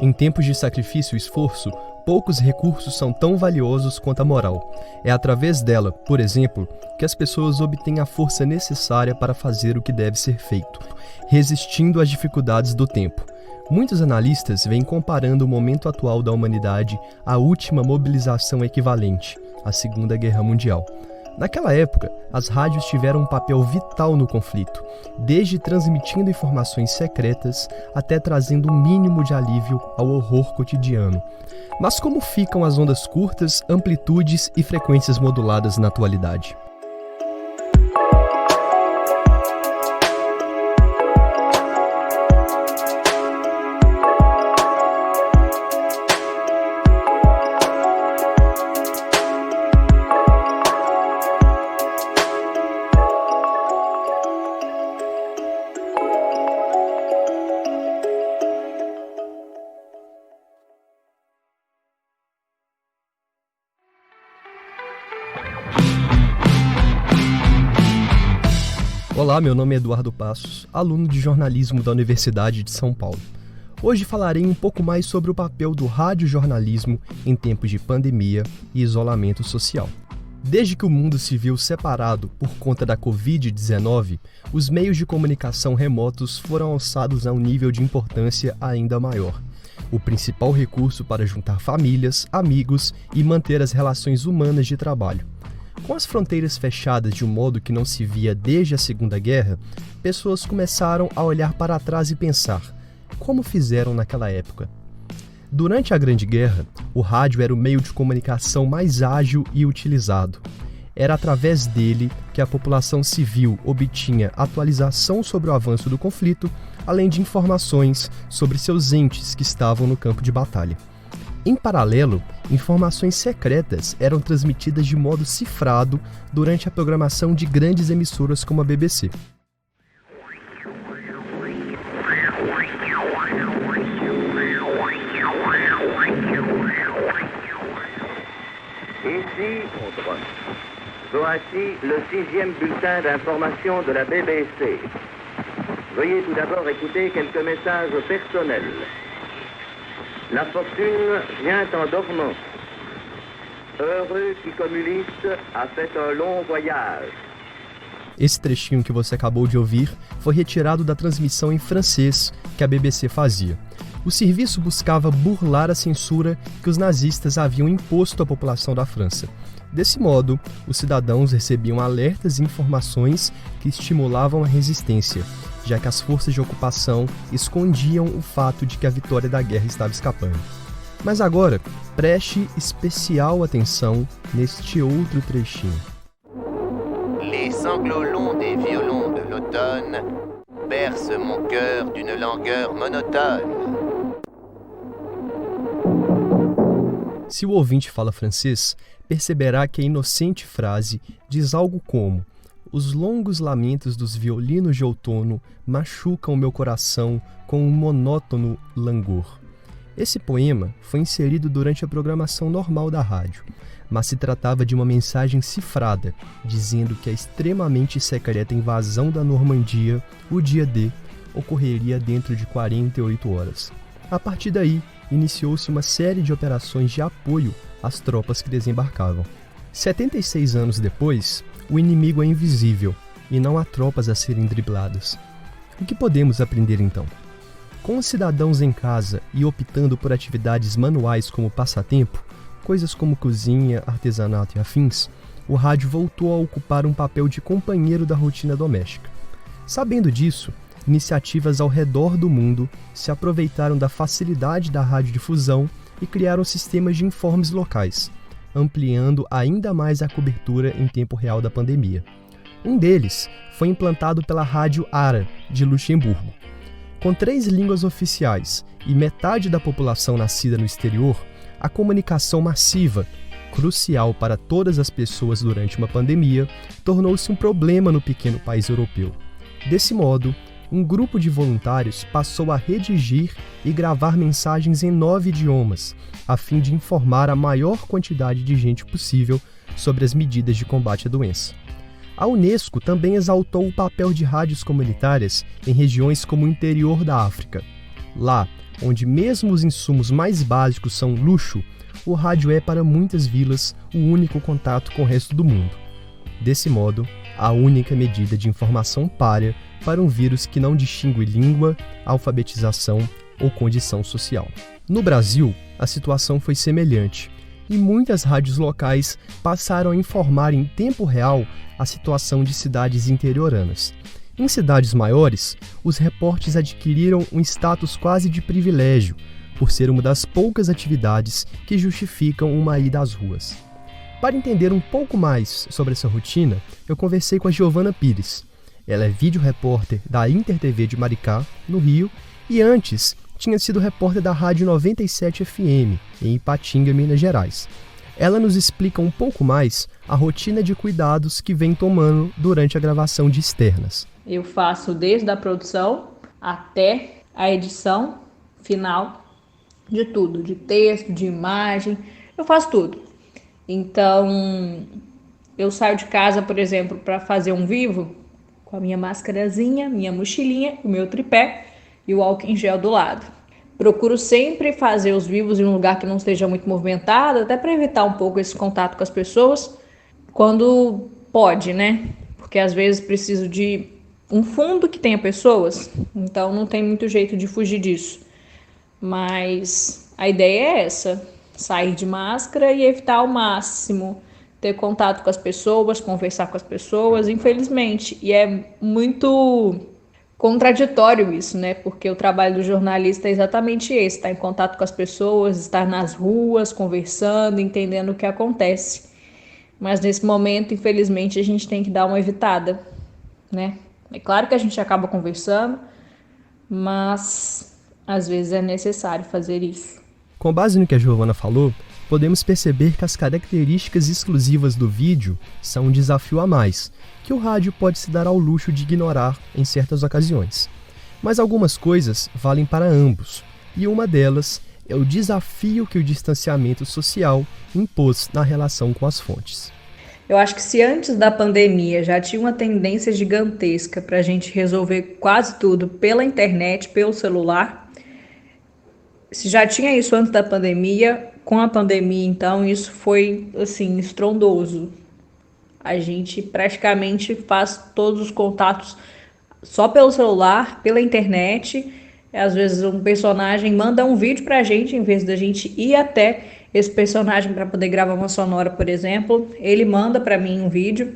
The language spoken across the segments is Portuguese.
Em tempos de sacrifício e esforço, poucos recursos são tão valiosos quanto a moral. É através dela, por exemplo, que as pessoas obtêm a força necessária para fazer o que deve ser feito, resistindo às dificuldades do tempo. Muitos analistas vêm comparando o momento atual da humanidade à última mobilização equivalente, a Segunda Guerra Mundial. Naquela época, as rádios tiveram um papel vital no conflito, desde transmitindo informações secretas até trazendo um mínimo de alívio ao horror cotidiano. Mas como ficam as ondas curtas, amplitudes e frequências moduladas na atualidade? Olá, meu nome é Eduardo Passos, aluno de jornalismo da Universidade de São Paulo. Hoje falarei um pouco mais sobre o papel do radiojornalismo em tempos de pandemia e isolamento social. Desde que o mundo se viu separado por conta da Covid-19, os meios de comunicação remotos foram alçados a um nível de importância ainda maior. O principal recurso para juntar famílias, amigos e manter as relações humanas de trabalho. Com as fronteiras fechadas de um modo que não se via desde a Segunda Guerra, pessoas começaram a olhar para trás e pensar, como fizeram naquela época? Durante a Grande Guerra, o rádio era o meio de comunicação mais ágil e utilizado. Era através dele que a população civil obtinha atualização sobre o avanço do conflito, além de informações sobre seus entes que estavam no campo de batalha. Em paralelo, informações secretas eram transmitidas de modo cifrado durante a programação de grandes emissoras como a BBC. Ici, voici le 6e bulletin d'information de la BBC. Veuillez tout d'abord écouter quelques messages personnels. La fortune vient en dormant. Heureux qui communiste a fait un long voyage. Esse trechinho que você acabou de ouvir foi retirado da transmissão em francês que a BBC fazia. O serviço buscava burlar a censura que os nazistas haviam imposto à população da França. Desse modo, os cidadãos recebiam alertas e informações que estimulavam a resistência, já que as forças de ocupação escondiam o fato de que a vitória da guerra estava escapando. Mas agora, preste especial atenção neste outro trechinho. Les sanglots longs des violons de l'automne bercent mon cœur d'une langueur monotone. Se o ouvinte fala francês, perceberá que a inocente frase diz algo como: os longos lamentos dos violinos de outono machucam meu coração com um monótono langor. Esse poema foi inserido durante a programação normal da rádio, mas se tratava de uma mensagem cifrada, dizendo que a extremamente secreta invasão da Normandia, o dia D, ocorreria dentro de 48 horas. A partir daí, iniciou-se uma série de operações de apoio às tropas que desembarcavam. 76 anos depois, o inimigo é invisível e não há tropas a serem dribladas. O que podemos aprender então? Com os cidadãos em casa e optando por atividades manuais como passatempo, coisas como cozinha, artesanato e afins, o rádio voltou a ocupar um papel de companheiro da rotina doméstica. Sabendo disso, iniciativas ao redor do mundo se aproveitaram da facilidade da radiodifusão e criaram sistemas de informes locais, ampliando ainda mais a cobertura em tempo real da pandemia. Um deles foi implantado pela Rádio ARA, de Luxemburgo. Com 3 línguas oficiais e metade da população nascida no exterior, a comunicação massiva, crucial para todas as pessoas durante uma pandemia, tornou-se um problema no pequeno país europeu. Desse modo, um grupo de voluntários passou a redigir e gravar mensagens em 9 idiomas, a fim de informar a maior quantidade de gente possível sobre as medidas de combate à doença. A Unesco também exaltou o papel de rádios comunitárias em regiões como o interior da África. Lá, onde mesmo os insumos mais básicos são luxo, o rádio é para muitas vilas o único contato com o resto do mundo. Desse modo, a única medida de informação párea para um vírus que não distingue língua, alfabetização ou condição social. No Brasil, a situação foi semelhante e muitas rádios locais passaram a informar em tempo real a situação de cidades interioranas. Em cidades maiores, os repórteres adquiriram um status quase de privilégio, por ser uma das poucas atividades que justificam uma ida às ruas. Para entender um pouco mais sobre essa rotina, eu conversei com a Giovana Pires. Ela é vídeo-repórter da InterTV de Maricá, no Rio, e antes tinha sido repórter da Rádio 97 FM, em Ipatinga, Minas Gerais. Ela nos explica um pouco mais a rotina de cuidados que vem tomando durante a gravação de externas. Eu faço desde a produção até a edição final de tudo, de texto, de imagem, eu faço tudo. Então, eu saio de casa, por exemplo, para fazer um vivo com a minha máscarazinha, minha mochilinha, o meu tripé e o álcool em gel do lado. Procuro sempre fazer os vivos em um lugar que não esteja muito movimentado, até para evitar um pouco esse contato com as pessoas, quando pode, né? Porque às vezes preciso de um fundo que tenha pessoas, então não tem muito jeito de fugir disso. Mas a ideia é essa, sair de máscara e evitar ao máximo ter contato com as pessoas, conversar com as pessoas, infelizmente. E é muito contraditório isso, né? Porque o trabalho do jornalista é exatamente esse, estar em contato com as pessoas, estar nas ruas, conversando, entendendo o que acontece. Mas nesse momento, infelizmente, a gente tem que dar uma evitada, né? É claro que a gente acaba conversando, mas às vezes é necessário fazer isso. Com base no que a Giovana falou, podemos perceber que as características exclusivas do vídeo são um desafio a mais, que o rádio pode se dar ao luxo de ignorar em certas ocasiões. Mas algumas coisas valem para ambos, e uma delas é o desafio que o distanciamento social impôs na relação com as fontes. Eu acho que se antes da pandemia já tinha uma tendência gigantesca para a gente resolver quase tudo pela internet, pelo celular, se já tinha isso antes da pandemia, com a pandemia, então, isso foi, assim, estrondoso. A gente praticamente faz todos os contatos só pelo celular, pela internet. Às vezes um personagem manda um vídeo pra gente, em vez da gente ir até esse personagem para poder gravar uma sonora, por exemplo. Ele manda para mim um vídeo,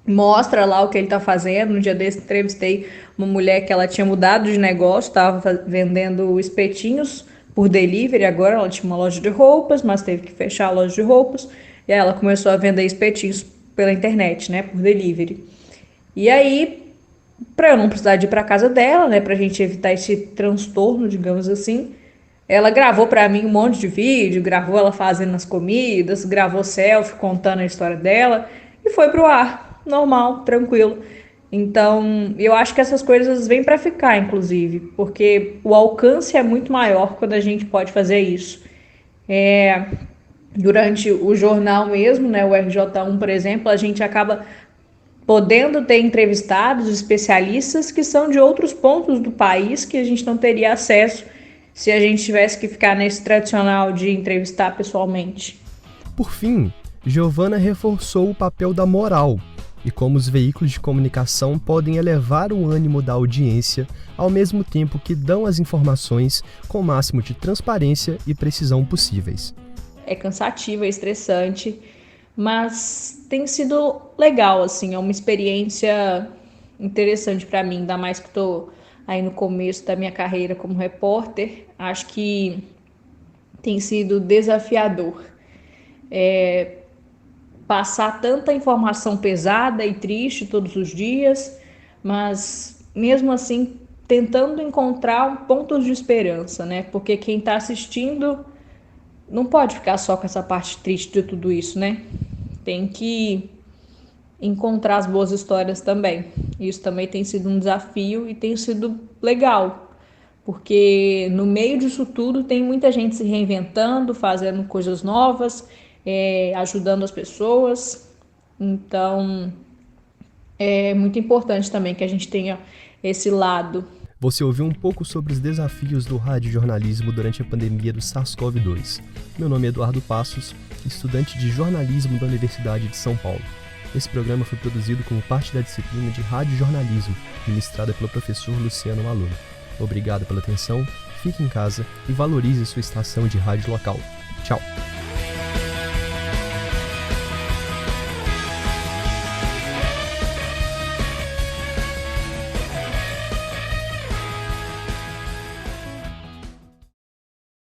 mostra lá o que ele tá fazendo. No dia desse entrevistei uma mulher que ela tinha mudado de negócio, estava vendendo espetinhos por delivery. Agora ela tinha uma loja de roupas, mas teve que fechar a loja de roupas, e aí ela começou a vender espetinhos pela internet, né, por delivery. E aí, para eu não precisar de ir para casa dela, né, pra gente evitar esse transtorno, digamos assim, ela gravou para mim um monte de vídeo, gravou ela fazendo as comidas, gravou selfie contando a história dela e foi pro ar, normal, tranquilo. Então, eu acho que essas coisas vêm para ficar, inclusive, porque o alcance é muito maior quando a gente pode fazer isso. Durante o jornal mesmo, né, o RJ1, por exemplo, a gente acaba podendo ter entrevistados especialistas que são de outros pontos do país que a gente não teria acesso se a gente tivesse que ficar nesse tradicional de entrevistar pessoalmente. Por fim, Giovana reforçou o papel da moral e como os veículos de comunicação podem elevar o ânimo da audiência ao mesmo tempo que dão as informações com o máximo de transparência e precisão possíveis. É cansativo, é estressante, mas tem sido legal, assim, é uma experiência interessante para mim, ainda mais que estou aí no começo da minha carreira como repórter. Acho que tem sido desafiador passar tanta informação pesada e triste todos os dias, mas mesmo assim tentando encontrar pontos de esperança, né? Porque quem está assistindo não pode ficar só com essa parte triste de tudo isso, né? Tem que encontrar as boas histórias também. Isso também tem sido um desafio e tem sido legal, porque no meio disso tudo tem muita gente se reinventando, fazendo coisas novas, ajudando as pessoas. Então, é muito importante também que a gente tenha esse lado. Você ouviu um pouco sobre os desafios do radiojornalismo durante a pandemia do SARS-CoV-2. Meu nome é Eduardo Passos, estudante de jornalismo da Universidade de São Paulo. Esse programa foi produzido como parte da disciplina de radiojornalismo, ministrada pelo professor Luciano Maluna. Obrigado pela atenção, fique em casa e valorize sua estação de rádio local. Tchau!